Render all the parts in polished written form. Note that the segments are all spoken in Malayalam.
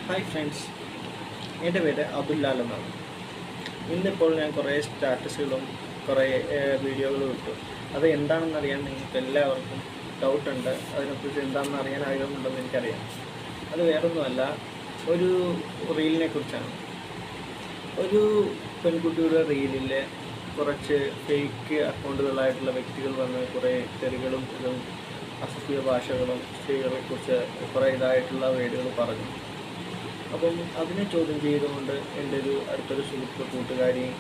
ഹായ് ഫ്രണ്ട്സ്, എൻ്റെ പേര് അബ്ദുല്ലാൽ എന്നാണ്. ഇന്നിപ്പോൾ ഞാൻ കുറേ സ്റ്റാറ്റസുകളും കുറേ വീഡിയോകളും ഇട്ടു. അത് എന്താണെന്നറിയാൻ നിങ്ങൾക്ക് എല്ലാവർക്കും ഡൗട്ടുണ്ട്. അതിനെക്കുറിച്ച് എന്താണെന്ന് അറിയാൻ ആഗ്രഹമുണ്ടെന്ന് എനിക്കറിയാം. അത് വേറൊന്നുമല്ല, ഒരു റീലിനെ കുറിച്ചാണ്. ഒരു പെൺകുട്ടിയുടെ റീലിൽ കുറച്ച് ഫേക്ക് അക്കൗണ്ടുകളായിട്ടുള്ള വ്യക്തികൾ വന്ന് കുറേ തെറികളും ഇതും അസഭ്യ ഭാഷകളും സ്ത്രീകളെക്കുറിച്ച് കുറേ ഇതായിട്ടുള്ള വേർഡുകൾ പറഞ്ഞു. അപ്പം അതിനെ ചോദ്യം ചെയ്തുകൊണ്ട് എൻ്റെ അടുത്തൊരു കൂട്ടുകാരിയും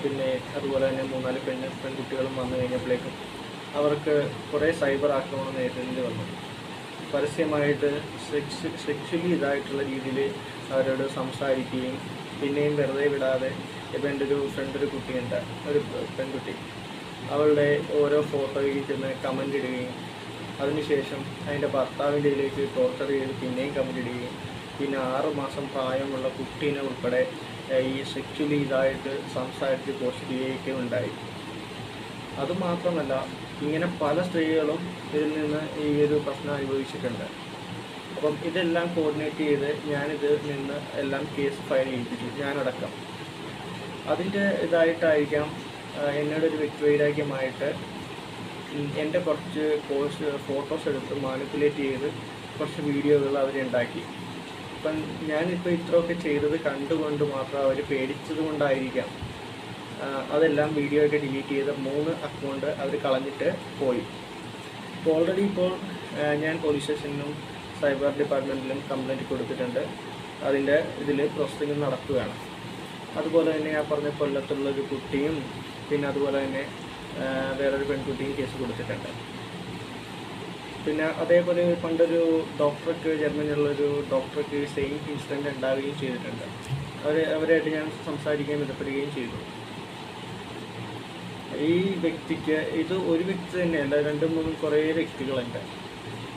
പിന്നെ അതുപോലെ തന്നെ 3-4 പെൺകുട്ടികളും വന്നു കഴിഞ്ഞപ്പോഴേക്കും അവർക്ക് കുറേ സൈബർ ആക്രമണം നേരിടേണ്ടി വന്നു. പരസ്യമായിട്ട് സെക്ഷലി ഇതായിട്ടുള്ള രീതിയിൽ അവരോട് സംസാരിക്കുകയും പിന്നെയും വെറുതെ വിടാതെ ഇപ്പം എൻ്റെ ഒരു കുട്ടിയുണ്ട്, ഒരു പെൺകുട്ടി, അവളുടെ ഓരോ ഫോട്ടോയിൽ ചെന്ന് കമൻ്റ് ഇടുകയും അതിനുശേഷം അതിൻ്റെ ഭർത്താവിൻ്റെ ഇതിലേക്ക് ടോർച്ചർ ചെയ്ത് പിന്നെയും കമൻ്റ് ഇടുകയും പിന്നെ 6 മാസം പ്രായമുള്ള കുട്ടീനെ ഉൾപ്പെടെ ഈ സെക്ച്വലി ഇതായിട്ട് സംസാരിച്ച് പോസ്റ്റ് ചെയ്യുകയൊക്കെ ഉണ്ടായി. അതുമാത്രമല്ല, ഇങ്ങനെ പല സ്ത്രീകളും ഇതിൽ നിന്ന് ഈ ഒരു പ്രശ്നം അനുഭവിച്ചിട്ടുണ്ട്. അപ്പം ഇതെല്ലാം കോർഡിനേറ്റ് ചെയ്ത് ഞാനിതിൽ നിന്ന് എല്ലാം കേസ് ഫയൽ ചെയ്യിപ്പിച്ചു, ഞാനടക്കം. അതിൻ്റെ ഇതായിട്ടായിരിക്കാം എന്നോടൊരു വ്യക്തിവൈരാഗ്യമായിട്ട് എൻ്റെ കുറച്ച് ഫോട്ടോസ് എടുത്ത് മാനിപ്പുലേറ്റ് ചെയ്ത് കുറച്ച് വീഡിയോകൾ അവരുണ്ടാക്കി. അപ്പം ഞാനിപ്പോൾ ഇത്രയൊക്കെ ചെയ്തത് കണ്ടുകൊണ്ട് മാത്രം അവർ പേടിച്ചത് കൊണ്ടായിരിക്കാം അതെല്ലാം വീഡിയോ ഒക്കെ ഡിലീറ്റ് ചെയ്ത് 3 അക്കൗണ്ട് അവർ കളഞ്ഞിട്ട് പോയി. ഇപ്പോൾ ഓൾറെഡി ഞാൻ പോലീസ് സ്റ്റേഷനിലും സൈബർ ഡിപ്പാർട്ട്മെൻറ്റിലും കംപ്ലയിൻറ്റ് കൊടുത്തിട്ടുണ്ട്. അതിൻ്റെ ഇതിൽ പ്രോസസ്സിംഗ് നടക്കുകയാണ്. അതുപോലെ തന്നെ ഞാൻ പറഞ്ഞ കൊല്ലത്തുള്ളൊരു കുട്ടിയും പിന്നെ അതുപോലെ തന്നെ വേറൊരു പെൺകുട്ടിയും കേസ് കൊടുത്തിട്ടുണ്ട്. പിന്നെ അതേപോലെ പണ്ടൊരു ഡോക്ടർക്ക്, ജർമ്മനിയുള്ളൊരു ഡോക്ടർക്ക് സെയിം ഇൻസിഡൻറ്റ് ഉണ്ടാവുകയും ചെയ്തിട്ടുണ്ട്. അവരായിട്ട് ഞാൻ സംസാരിക്കുകയും ബന്ധപ്പെടുകയും ചെയ്തു. ഈ വ്യക്തിക്ക് ഇത് ഒരു വ്യക്തി തന്നെയല്ല, 2-3 കുറേ വ്യക്തികളുണ്ട്.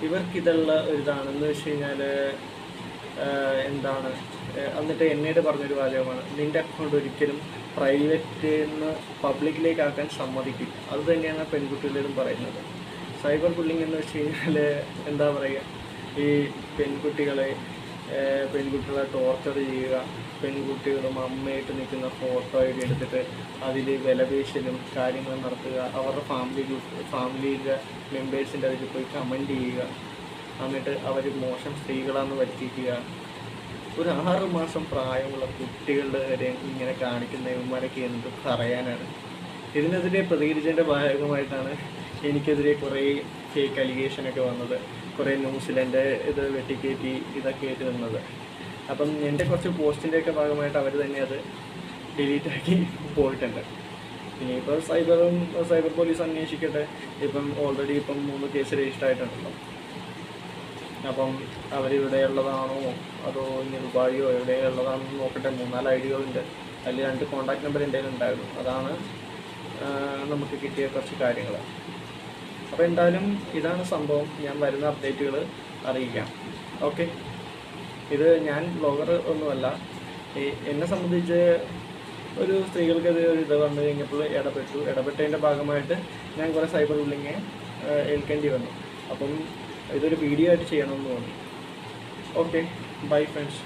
ഇവർക്കിതുള്ള ഒരിതാണെന്ന് വെച്ച് കഴിഞ്ഞാൽ എന്താണ്, എന്നിട്ട് എന്നോട് പറഞ്ഞൊരു വാചകമാണ്, നിൻ്റെ അക്കൗണ്ട് ഒരിക്കലും പ്രൈവറ്റ് നിന്ന് പബ്ലിക്കിലേക്ക് ആക്കാൻ സമ്മതിക്കില്ല. അത് തന്നെയാണ് പെൺകുട്ടികളോടും പറയുന്നത്. സൈബർ ബുള്ളിങ് എന്ന് വെച്ച് കഴിഞ്ഞാൽ എന്താ പറയുക, ഈ പെൺകുട്ടികളെ ടോർച്ചർ ചെയ്യുക, പെൺകുട്ടികളും അമ്മയായിട്ട് നിൽക്കുന്ന ഫോട്ടോ ആയിട്ട് എടുത്തിട്ട് അതിൽ വിലപേശലും കാര്യങ്ങളും നടത്തുക, അവരുടെ ഫാമിലിയിലെ മെമ്പേഴ്സിൻ്റെ അതിൽ പോയി കമൻറ്റ് ചെയ്യുക, എന്നിട്ട് അവർ മോശം സ്ത്രീകളാണെന്ന് വരുത്തിക്കുക. ഒരു 6 മാസം പ്രായമുള്ള കുട്ടികളുടെ വരെ ഇങ്ങനെ കാണിക്കുന്ന ഇവന്മാരൊക്കെ എന്ത് പറയാനാണ്. ഇതിനെതിരെ പ്രതികരിച്ചതിൻ്റെ ഭാഗമായിട്ടാണ് എനിക്കെതിരെ കുറേ ഫേക്ക് അലിഗേഷനൊക്കെ വന്നത്, കുറേ ന്യൂസിൽ എൻ്റെ ഇത് വെട്ടിക്കയറ്റി ഇതൊക്കെ ആയിട്ട് നിന്നത്. അപ്പം എൻ്റെ കുറച്ച് പോസ്റ്റിൻ്റെയൊക്കെ ഭാഗമായിട്ട് അവർ തന്നെ അത് ഡിലീറ്റാക്കി പോയിട്ടുണ്ട്. ഇനിയിപ്പോൾ സൈബർ പോലീസ് അന്വേഷിക്കട്ടെ. ഓൾറെഡി 3 കേസ് രജിസ്റ്റർ ആയിട്ടുണ്ടല്ലോ. അപ്പം അവരിവിടെ ഉള്ളതാണോ അതോ ഇനി ദുബായിയോ എവിടെയുള്ളതാണെന്ന് നോക്കട്ടെ. 3-4 ഐഡികളുണ്ട്. അതിൽ 2 കോൺടാക്ട് നമ്പർ എൻ്റെ ഉണ്ടായിരുന്നു. അതാണ് നമുക്ക് കിട്ടിയ കുറച്ച് കാര്യങ്ങൾ. അപ്പോൾ എന്തായാലും ഇതാണ് സംഭവം. ഞാൻ വരുന്ന അപ്ഡേറ്റുകൾ അറിയിക്കാം. ഓക്കെ, ഇത് ഞാൻ ബ്ലോഗർ ഒന്നുമല്ല. എന്നെ സംബന്ധിച്ച് ഒരു സ്ത്രീകൾക്ക് ഒരു ഇത് വന്നു കഴിഞ്ഞപ്പോൾ ഇടപെട്ടതിൻ്റെ ഭാഗമായിട്ട് ഞാൻ കുറേ സൈബർ ബുള്ളിങ് ഏൽക്കേണ്ടി വന്നു. അപ്പം ഇതൊരു വീഡിയോ ആയിട്ട് ചെയ്യണമെന്ന് തോന്നി. Okay, bye friends.